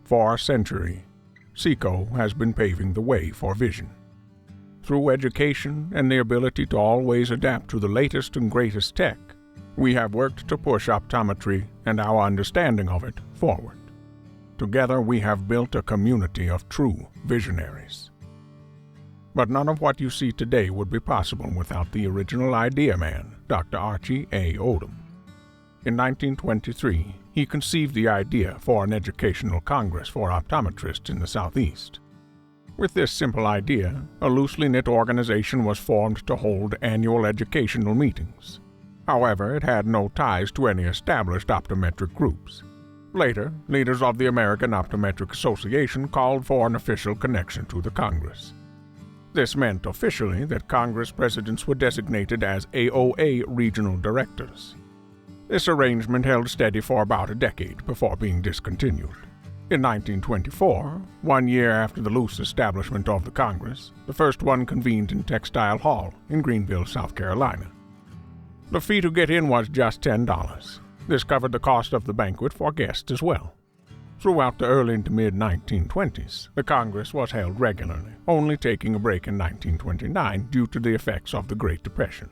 For a century, SECO has been paving the way for vision. Through education and the ability to always adapt to the latest and greatest tech, we have worked to push optometry and our understanding of it forward. Together, we have built a community of true visionaries. But none of what you see today would be possible without the original idea man, Dr. Archie A. Odom. In 1923, he conceived the idea for an educational congress for optometrists in the Southeast. With this simple idea, a loosely knit organization was formed to hold annual educational meetings. However, it had no ties to any established optometric groups. Later, leaders of the American Optometric Association called for an official connection to the Congress. This meant officially that Congress presidents were designated as AOA regional directors. This arrangement held steady for about a decade before being discontinued. In 1924, 1 year after the loose establishment of the Congress, the first one convened in Textile Hall in Greenville, South Carolina. The fee to get in was just $10. This covered the cost of the banquet for guests as well. Throughout the early to mid-1920s, the Congress was held regularly, only taking a break in 1929 due to the effects of the Great Depression.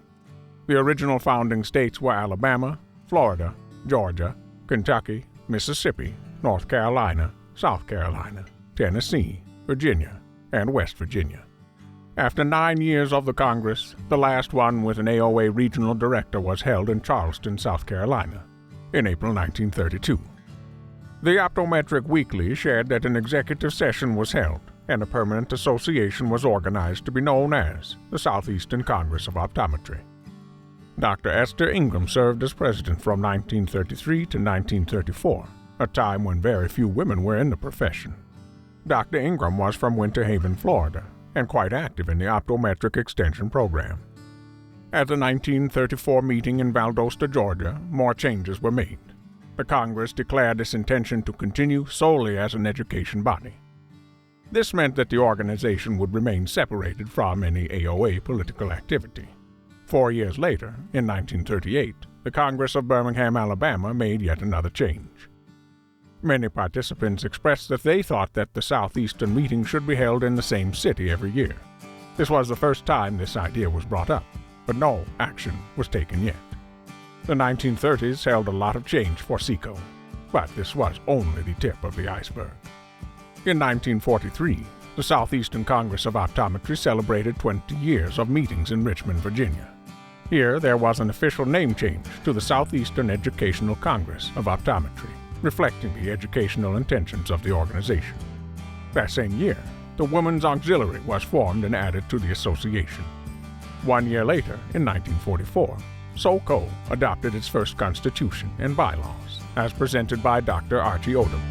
The original founding states were Alabama, Florida, Georgia, Kentucky, Mississippi, North Carolina, South Carolina, Tennessee, Virginia, and West Virginia. After 9 years of the Congress, the last one with an AOA regional director was held in Charleston, South Carolina, in April 1932. The Optometric Weekly shared that an executive session was held and a permanent association was organized to be known as the Southeastern Congress of Optometry. Dr. Esther Ingram served as president from 1933 to 1934, a time when very few women were in the profession. Dr. Ingram was from Winter Haven, Florida, and quite active in the optometric extension program. At the 1934 meeting in Valdosta, Georgia, more changes were made. The Congress declared its intention to continue solely as an education body. This meant that the organization would remain separated from any AOA political activity. 4 years later, in 1938, the Congress of Birmingham, Alabama made yet another change. Many participants expressed that they thought that the Southeastern meeting should be held in the same city every year. This was the first time this idea was brought up, but no action was taken yet. The 1930s held a lot of change for SECO, but this was only the tip of the iceberg. In 1943, the Southeastern Congress of Optometry celebrated 20 years of meetings in Richmond, Virginia. Here, there was an official name change to the Southeastern Educational Congress of Optometry, reflecting the educational intentions of the organization. That same year, the Women's Auxiliary was formed and added to the association. 1 year later, in 1944, SECO adopted its first constitution and bylaws, as presented by Dr. Archie Odom.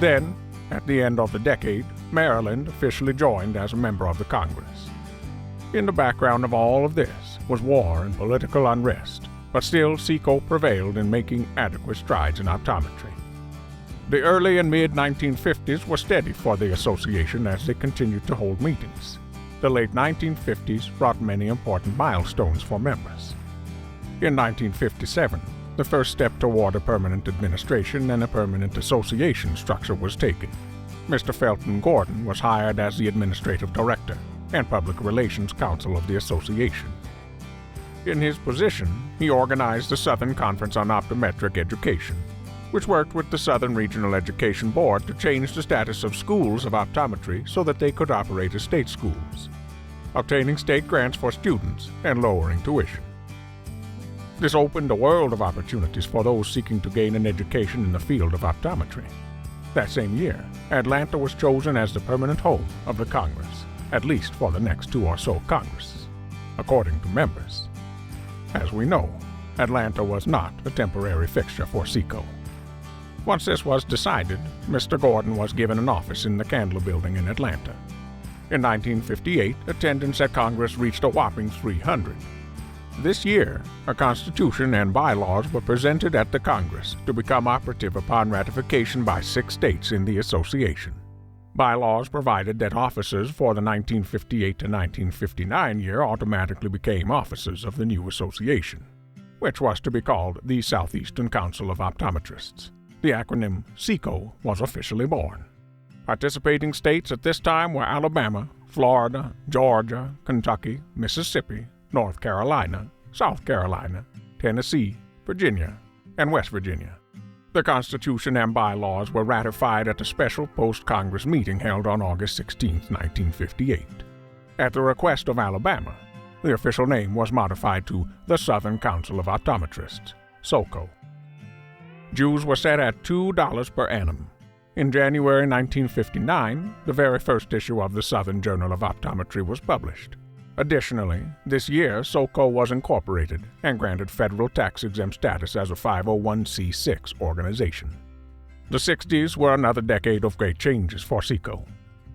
Then, at the end of the decade, Maryland officially joined as a member of the Congress. In the background of all of this was war and political unrest, but still SECO prevailed in making adequate strides in optometry. The early and mid-1950s were steady for the association as they continued to hold meetings. The late 1950s brought many important milestones for members. In 1957, the first step toward a permanent administration and a permanent association structure was taken. Mr. Felton Gordon was hired as the administrative director and public relations counsel of the association. In his position, he organized the Southern Conference on Optometric Education, which worked with the Southern Regional Education Board to change the status of schools of optometry so that they could operate as state schools, obtaining state grants for students and lowering tuition. This opened a world of opportunities for those seeking to gain an education in the field of optometry. That same year, Atlanta was chosen as the permanent home of the Congress, at least for the next 2 or so Congresses, according to members. As we know, Atlanta was not a temporary fixture for SECO. Once this was decided, Mr. Gordon was given an office in the Candler Building in Atlanta. In 1958, attendance at Congress reached a whopping 300. This year, a constitution and bylaws were presented at the Congress to become operative upon ratification by 6 states in the association. Bylaws provided that officers for the 1958 to 1959 year automatically became officers of the new association, which was to be called the Southeastern Council of Optometrists. The acronym SECO was officially born. Participating states at this time were Alabama, Florida, Georgia, Kentucky, Mississippi, North Carolina, South Carolina, Tennessee, Virginia, and West Virginia. The Constitution and bylaws were ratified at a special post-Congress meeting held on August 16, 1958. At the request of Alabama, the official name was modified to the Southern Council of Optometrists, SECO. Dues were set at $2 per annum. In January 1959, the very first issue of the Southern Journal of Optometry was published. Additionally, this year, SECO was incorporated and granted federal tax-exempt status as a 501c6 organization. The 60s were another decade of great changes for SECO.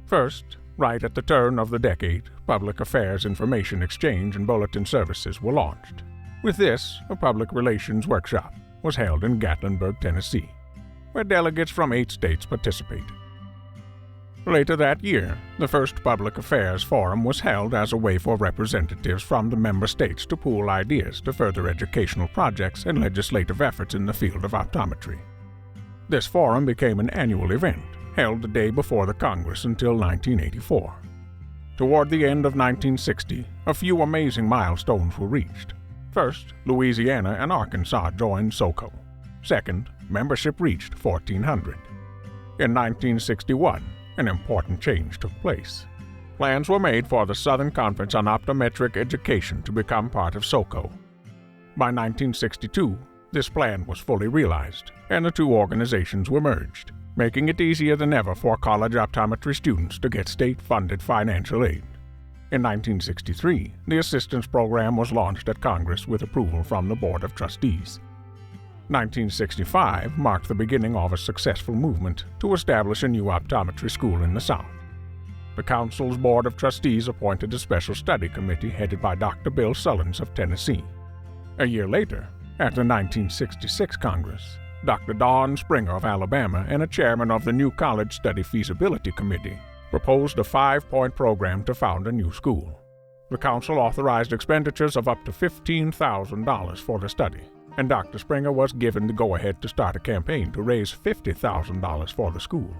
First, right at the turn of the decade, public affairs information exchange and bulletin services were launched. With this, a public relations workshop was held in Gatlinburg, Tennessee, where delegates from 8 states participated. Later that year, the first Public Affairs Forum was held as a way for representatives from the member states to pool ideas to further educational projects and legislative efforts in the field of optometry. This forum became an annual event, held the day before the Congress until 1984. Toward the end of 1960, a few amazing milestones were reached. First, Louisiana and Arkansas joined SECO. Second, membership reached 1,400. In 1961, an important change took place. Plans were made for the Southern Conference on Optometric Education to become part of SECO. By 1962, this plan was fully realized, and the two organizations were merged, making it easier than ever for college optometry students to get state-funded financial aid. In 1963, the assistance program was launched at Congress with approval from the Board of Trustees. 1965 marked the beginning of a successful movement to establish a new optometry school in the South. The Council's Board of Trustees appointed a special study committee headed by Dr. Bill Sullins of Tennessee. A year later, at the 1966 Congress, Dr. Don Springer of Alabama and a chairman of the new College Study Feasibility Committee proposed a 5-point program to found a new school. The Council authorized expenditures of up to $15,000 for the study, and Dr. Springer was given the go-ahead to start a campaign to raise $50,000 for the school.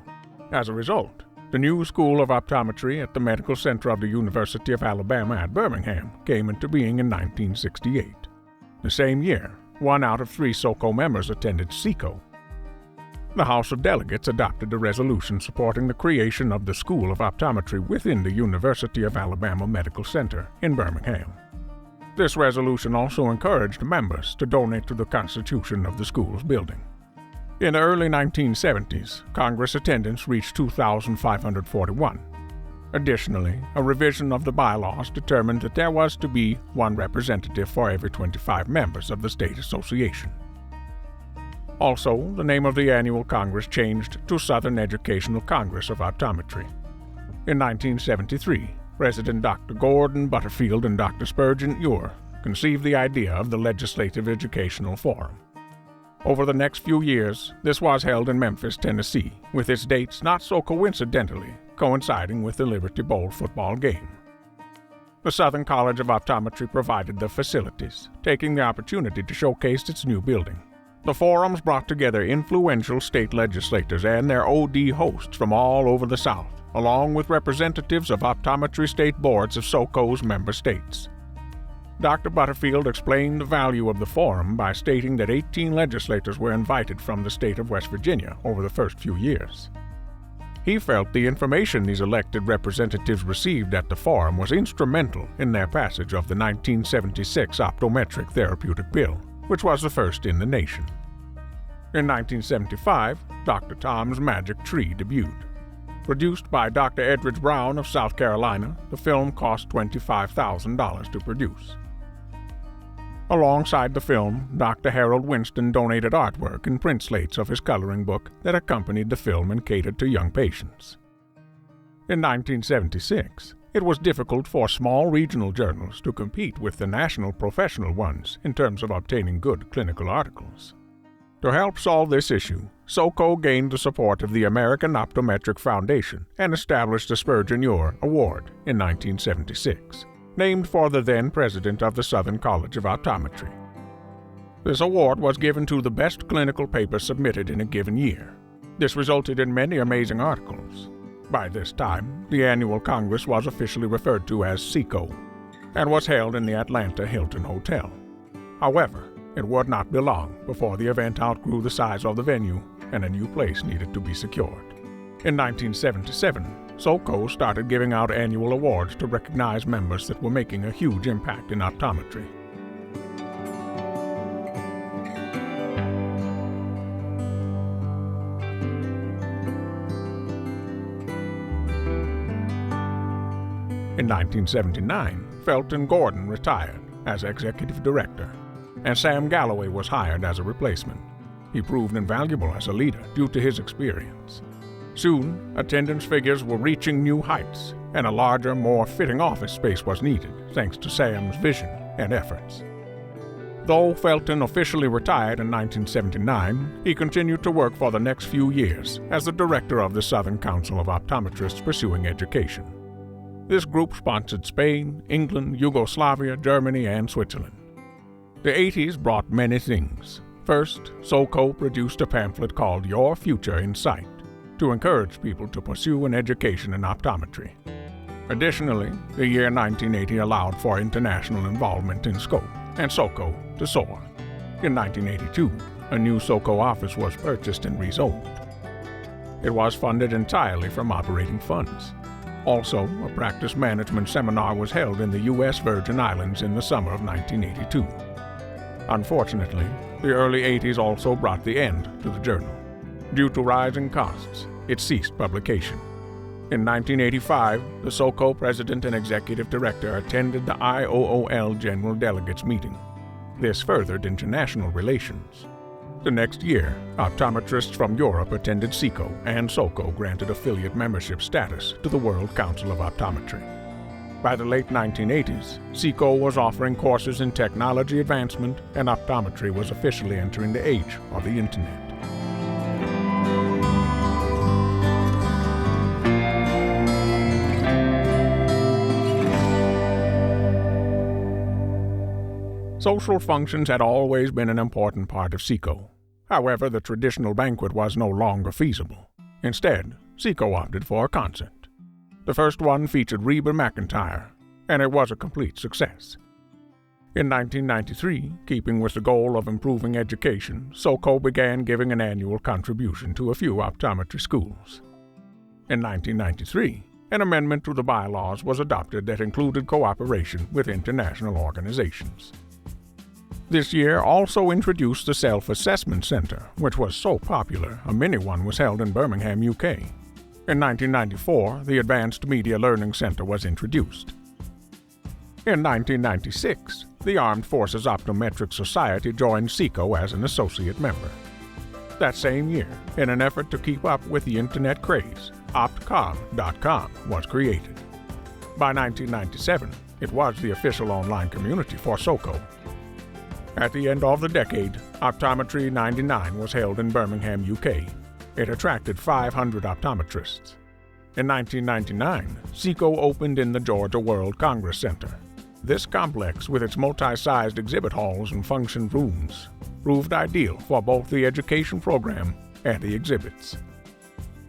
As a result, the new School of Optometry at the Medical Center of the University of Alabama at Birmingham came into being in 1968. The same year, 1 out of 3 SECO members attended SECO. The House of Delegates adopted a resolution supporting the creation of the School of Optometry within the University of Alabama Medical Center in Birmingham. This resolution also encouraged members to donate to the constitution of the school's building. In the early 1970s, Congress attendance reached 2,541. Additionally, a revision of the bylaws determined that there was to be 1 representative for every 25 members of the state association. Also, the name of the annual Congress changed to Southern Educational Congress of Optometry. In 1973, President Dr. Gordon Butterfield and Dr. Spurgeon Ure conceived the idea of the Legislative Educational Forum. Over the next few years, this was held in Memphis, Tennessee, with its dates not so coincidentally coinciding with the Liberty Bowl football game. The Southern College of Optometry provided the facilities, taking the opportunity to showcase its new building. The forums brought together influential state legislators and their OD hosts from all over the South, along with representatives of optometry state boards of SECO's member states. Dr. Butterfield explained the value of the forum by stating that 18 legislators were invited from the state of West Virginia over the first few years. He felt the information these elected representatives received at the forum was instrumental in their passage of the 1976 Optometric Therapeutic Bill, which was the first in the nation. In 1975, Dr. Tom's Magic Tree debuted. Produced by Dr. Edridge Brown of South Carolina, the film cost $25,000 to produce. Alongside the film, Dr. Harold Winston donated artwork and print slates of his coloring book that accompanied the film and catered to young patients. In 1976, it was difficult for small regional journals to compete with the national professional ones in terms of obtaining good clinical articles. To help solve this issue, SECO gained the support of the American Optometric Foundation and established the Spurgeon Ure Award in 1976, named for the then president of the Southern College of Optometry. This award was given to the best clinical paper submitted in a given year. This resulted in many amazing articles. By this time, the annual Congress was officially referred to as SECO and was held in the Atlanta Hilton Hotel. However, it would not be long before the event outgrew the size of the venue and a new place needed to be secured. In 1977, SECO started giving out annual awards to recognize members that were making a huge impact in optometry. In 1979, Felton Gordon retired as executive director, and Sam Galloway was hired as a replacement. He proved invaluable as a leader due to his experience. Soon, attendance figures were reaching new heights, and a larger, more fitting office space was needed thanks to Sam's vision and efforts. Though Felton officially retired in 1979, he continued to work for the next few years as the director of the Southern Council of Optometrists Pursuing Education. This group sponsored Spain, England, Yugoslavia, Germany, and Switzerland. The 80s brought many things. First, SECO produced a pamphlet called Your Future in Sight to encourage people to pursue an education in optometry. Additionally, the year 1980 allowed for international involvement in scope and SECO to soar. In 1982, a new SECO office was purchased and rezoned. It was funded entirely from operating funds. Also, a practice management seminar was held in the U.S. Virgin Islands in the summer of 1982. Unfortunately, the early 80s also brought the end to the journal. Due to rising costs, it ceased publication. In 1985, the SECO president and executive director attended the IOOL General Delegates meeting. This furthered international relations. The next year, optometrists from Europe attended SECO, and SECO granted affiliate membership status to the World Council of Optometry. By the late 1980s, SECO was offering courses in technology advancement, and optometry was officially entering the age of the Internet. Social functions had always been an important part of SECO. However, the traditional banquet was no longer feasible. Instead, SECO opted for a concert. The first one featured Reba McEntire, and it was a complete success. In 1993, keeping with the goal of improving education, SECO began giving an annual contribution to a few optometry schools. In 1993, an amendment to the bylaws was adopted that included cooperation with international organizations. This year also introduced the Self-Assessment Center, which was so popular a mini one was held in Birmingham, UK. In 1994, the Advanced Media Learning Center was introduced. In 1996, the Armed Forces Optometric Society joined SECO as an associate member. That same year, in an effort to keep up with the Internet craze, optcom.com was created. By 1997, it was the official online community for SECO. At the end of the decade, Optometry 99 was held in Birmingham, UK. It attracted 500 optometrists. In 1999, SECO opened in the Georgia World Congress Center. This complex, with its multi-sized exhibit halls and function rooms, proved ideal for both the education program and the exhibits.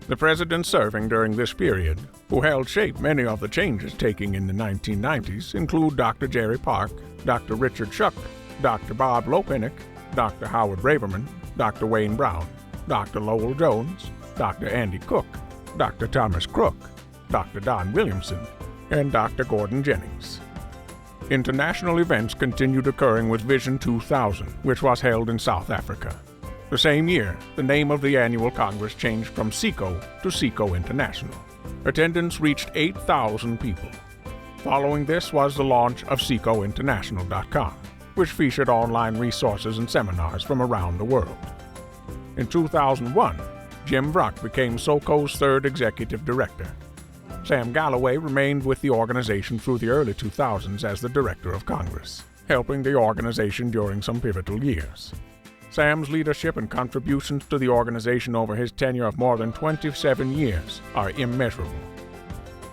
The presidents serving during this period, who helped shape many of the changes taking in the 1990s, include Dr. Jerry Park, Dr. Richard Shuck, Dr. Bob Lopenick, Dr. Howard Braverman, Dr. Wayne Brown, Dr. Lowell Jones, Dr. Andy Cook, Dr. Thomas Crook, Dr. Don Williamson, and Dr. Gordon Jennings. International events continued occurring with Vision 2000, which was held in South Africa. The same year, the name of the annual Congress changed from SECO to SECO International. Attendance reached 8,000 people. Following this was the launch of SECOInternational.com, which featured online resources and seminars from around the world. In 2001, Jim Vrock became SECO's third executive director. Sam Galloway remained with the organization through the early 2000s as the Director of Congress, helping the organization during some pivotal years. Sam's leadership and contributions to the organization over his tenure of more than 27 years are immeasurable.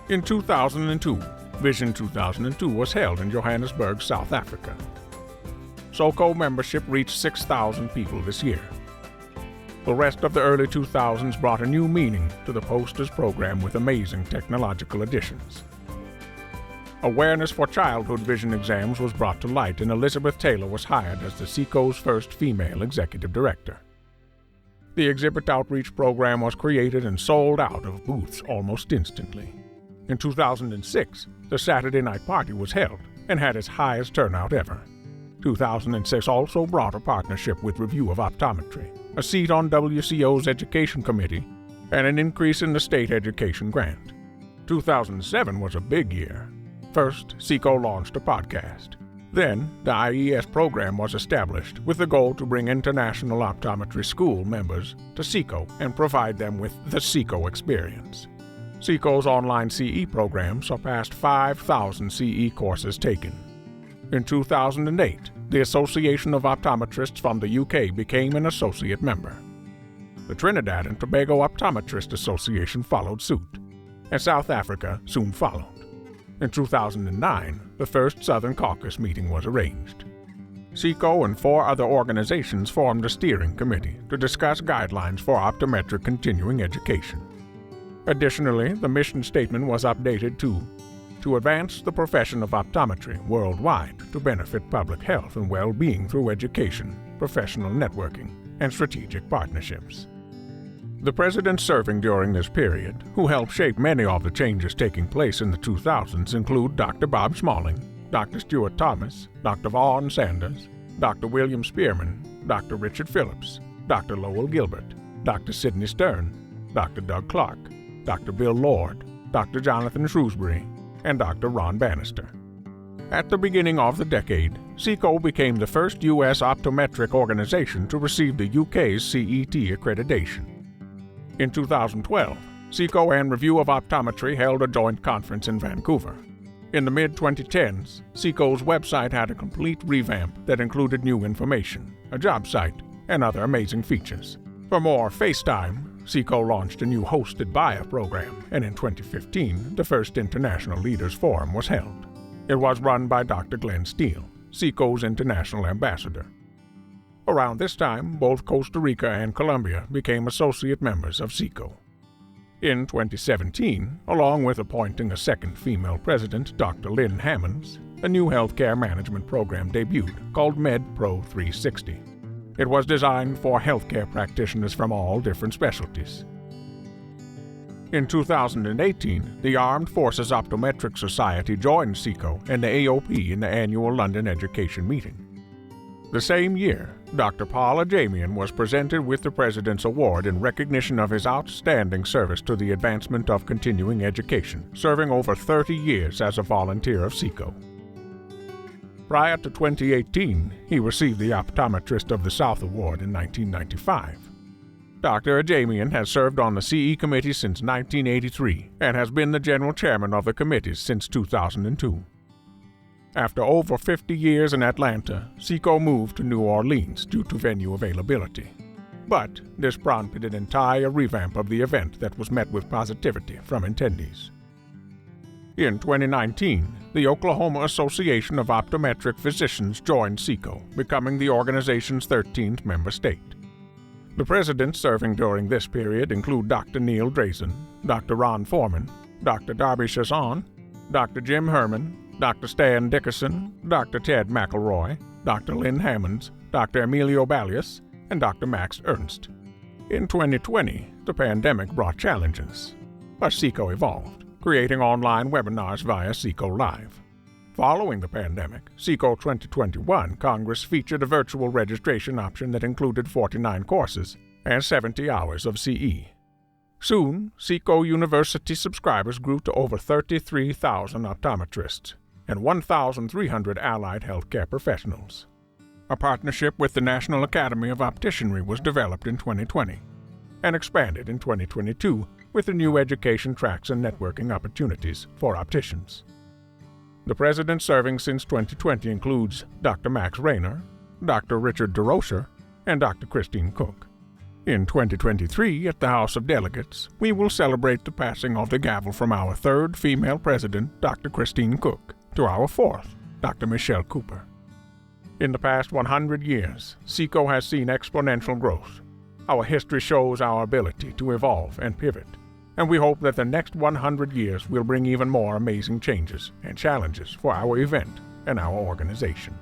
In 2002, Vision 2002 was held in Johannesburg, South Africa. SECO membership reached 6,000 people this year. The rest of the early 2000s brought a new meaning to the posters program with amazing technological additions. Awareness for childhood vision exams was brought to light, and Elizabeth Taylor was hired as the SECO's first female executive director. The exhibit outreach program was created and sold out of booths almost instantly. In 2006, the Saturday night party was held and had its highest turnout ever. 2006 also brought a partnership with Review of Optometry, a seat on WCO's Education Committee, and an increase in the state education grant. 2007 was a big year. First, SECO launched a podcast. Then, the IES program was established with the goal to bring international optometry school members to SECO and provide them with the SECO experience. SECO's online CE program surpassed 5,000 CE courses taken. In 2008, the Association of Optometrists from the UK became an associate member. The Trinidad and Tobago Optometrist Association followed suit, and South Africa soon followed. In 2009, the first Southern Caucus meeting was arranged. SECO and 4 other organizations formed a steering committee to discuss guidelines for optometric continuing education. Additionally, the mission statement was updated to advance the profession of optometry worldwide to benefit public health and well-being through education, professional networking, and strategic partnerships. The presidents serving during this period, who helped shape many of the changes taking place in the 2000s, include Dr. Bob Smalling, Dr. Stuart Thomas, Dr. Vaughn Sanders, Dr. William Spearman, Dr. Richard Phillips, Dr. Lowell Gilbert, Dr. Sidney Stern, Dr. Doug Clark, Dr. Bill Lord, Dr. Jonathan Shrewsbury, and Dr. Ron Bannister. At the beginning of the decade, SECO became the first U.S. optometric organization to receive the UK's CET accreditation. In 2012, SECO and Review of Optometry held a joint conference in Vancouver. In the mid-2010s, SECO's website had a complete revamp that included new information, a job site, and other amazing features. For more FaceTime, SECO launched a new hosted buyer program, and in 2015, the first International Leaders Forum was held. It was run by Dr. Glenn Steele, SECO's international ambassador. Around this time, both Costa Rica and Colombia became associate members of SECO. In 2017, along with appointing a second female president, Dr. Lynn Hammonds, a new healthcare management program debuted called MedPro 360. It was designed for healthcare practitioners from all different specialties. In 2018, the Armed Forces Optometric Society joined SECO and the AOP in the annual London Education Meeting. The same year, Dr. Paul Ajamian was presented with the President's Award in recognition of his outstanding service to the advancement of continuing education, serving over 30 years as a volunteer of SECO. Prior to 2018, he received the Optometrist of the South Award in 1995. Dr. Ajamian has served on the CE Committee since 1983 and has been the General Chairman of the committees since 2002. After over 50 years in Atlanta, SECO moved to New Orleans due to venue availability. But this prompted an entire revamp of the event that was met with positivity from attendees. In 2019, the Oklahoma Association of Optometric Physicians joined SECO, becoming the organization's 13th member state. The presidents serving during this period include Dr. Neil Drazen, Dr. Ron Foreman, Dr. Darby Chazon, Dr. Jim Herman, Dr. Stan Dickerson, Dr. Ted McElroy, Dr. Lynn Hammonds, Dr. Emilio Balius, and Dr. Max Ernst. In 2020, the pandemic brought challenges, but SECO evolved, creating online webinars via SECO Live. Following the pandemic, SECO 2021 Congress featured a virtual registration option that included 49 courses and 70 hours of CE. Soon, SECO University subscribers grew to over 33,000 optometrists and 1,300 allied healthcare professionals. A partnership with the National Academy of Opticianry was developed in 2020 and expanded in 2022 with the new education tracks and networking opportunities for opticians. The president serving since 2020 includes Dr. Max Rayner, Dr. Richard DeRocher, and Dr. Christine Cook. In 2023, at the House of Delegates, we will celebrate the passing of the gavel from our third female president, Dr. Christine Cook, to our fourth, Dr. Michelle Cooper. In the past 100 years, SECO has seen exponential growth. Our history shows our ability to evolve and pivot, and we hope that the next 100 years will bring even more amazing changes and challenges for our event and our organization.